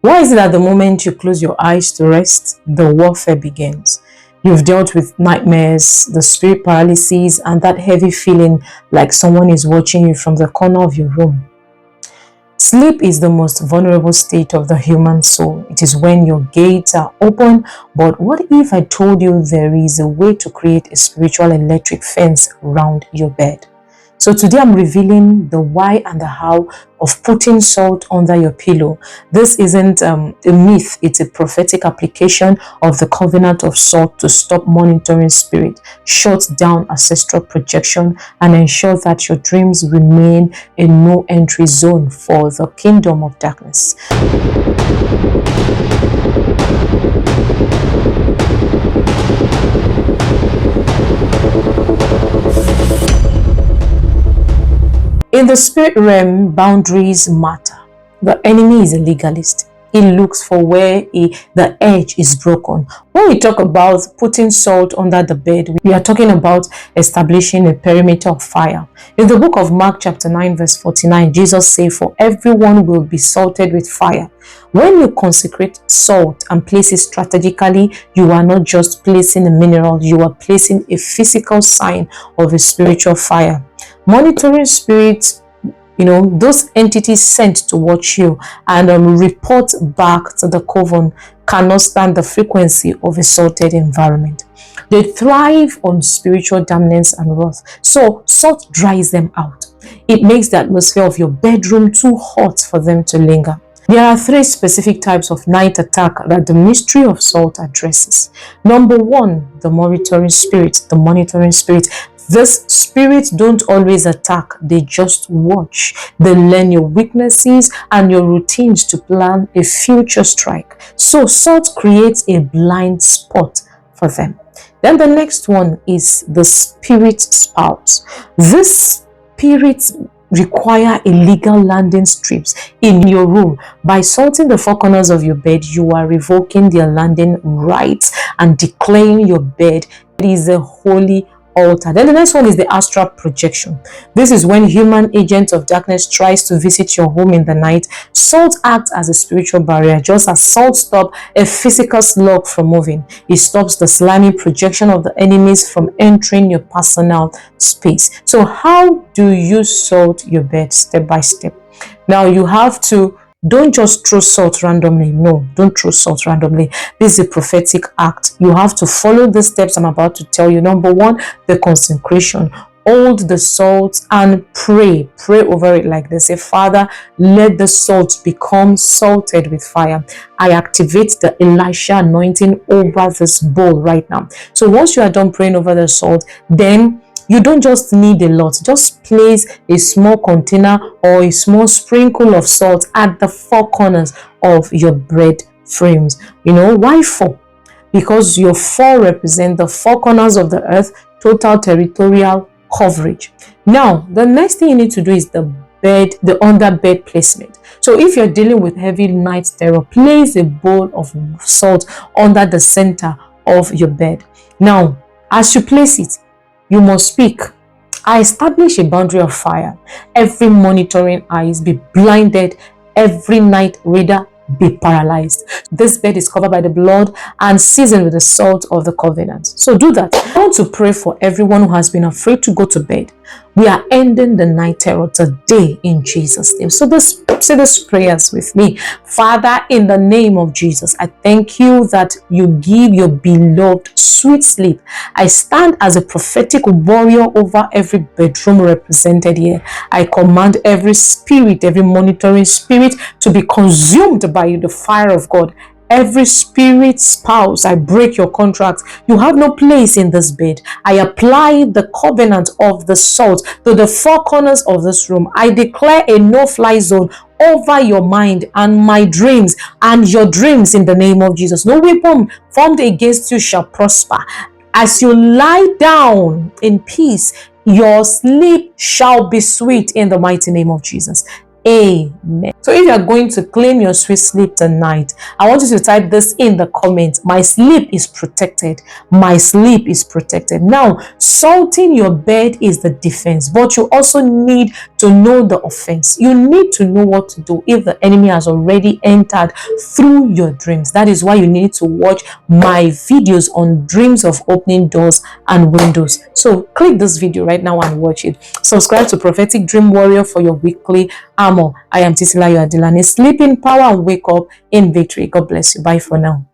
Why is it that the moment you close your eyes to rest, the warfare begins? You've dealt with nightmares, the spirit paralysis, and that heavy feeling like someone is watching you from the corner of your room. Sleep is the most vulnerable state of the human soul. It is when your gates are open. But what if I told you there is a way to create a spiritual electric fence around your bed? So today I'm revealing the why and the how of putting salt under your pillow. This isn't a myth, it's a prophetic application of the covenant of salt to stop monitoring spirit, shut down ancestral projection, and ensure that your dreams remain a no entry zone for the kingdom of darkness. In the spirit realm, boundaries matter. The enemy is a legalist. He looks for where the edge is broken. When we talk about putting salt under the bed, we are talking about establishing a perimeter of fire. In the book of Mark chapter 9 verse 49, Jesus said, "For everyone will be salted with fire." When you consecrate salt and place it strategically, you are not just placing a mineral, you are placing a physical sign of a spiritual fire. Monitoring spirits, those entities sent to watch you and report back to the coven, cannot stand the frequency of a salted environment. They thrive on spiritual damnance and wrath. So salt dries them out. It makes the atmosphere of your bedroom too hot for them to linger. There are three specific types of night attack that the mystery of salt addresses. Number one, the monitoring spirit. These spirits don't always attack, they just watch. They learn your weaknesses and your routines to plan a future strike. So salt creates a blind spot for them. Then the next one is the spirit spouse. These spirits require illegal landing strips in your room. By salting the four corners of your bed, you are revoking their landing rights and declaring your bed is a holy altar. Then the next one is the astral projection. This is when human agent of darkness tries to visit your home in the night. Salt acts as a spiritual barrier, just as salt stops a physical slug from moving. It stops the slimy projection of the enemies from entering your personal space. So how do you salt your bed? Step by step. Now you have to don't just throw salt randomly. No, don't throw salt randomly. This is a prophetic act. You have to follow the steps I'm about to tell you. Number one, the consecration. Hold the salt and pray. Pray over it like this. Say, Father, let the salt become salted with fire. I activate the Elisha anointing over this bowl right now. So once you are done praying over the salt, then you don't just need a lot. Just place a small container or a small sprinkle of salt at the four corners of your bread frames. Why four? Because your four represent the four corners of the earth, total territorial coverage. Now, the next thing you need to do is the under bed placement. So if you're dealing with heavy night terror, place a bowl of salt under the center of your bed. Now, as you place it, you must speak. I establish a boundary of fire. Every monitoring eyes be blinded. Every night reader be paralyzed. This bed is covered by the blood and seasoned with the salt of the covenant. So do that. I want to pray for everyone who has been afraid to go to bed. We are ending the night terror today in Jesus' name. So say these prayers with me. Father, in the name of Jesus, I thank you that you give your beloved sweet sleep. I stand as a prophetic warrior over every bedroom represented here. I command every spirit, every monitoring spirit to be consumed by the fire of God. Every spirit spouse, I break your contract. You have no place in this bed. I apply the covenant of the salt to the four corners of this room. I declare a no-fly zone over your mind and my dreams and your dreams in the name of Jesus. No weapon formed against you shall prosper. As you lie down in peace, your sleep shall be sweet in the mighty name of Jesus. Amen. So if you are going to claim your sweet sleep tonight, I want you to type this in the comments. My sleep is protected. My sleep is protected. Now, salting your bed is the defense, but you also need to know the offense. You need to know what to do if the enemy has already entered through your dreams. That is why you need to watch my videos on dreams of opening doors and windows. So click this video right now and watch it. Subscribe to Prophetic Dream Warrior for your weekly armor. I am Titilayo Adelani. Sleep in power and wake up in victory. God bless you. Bye for now.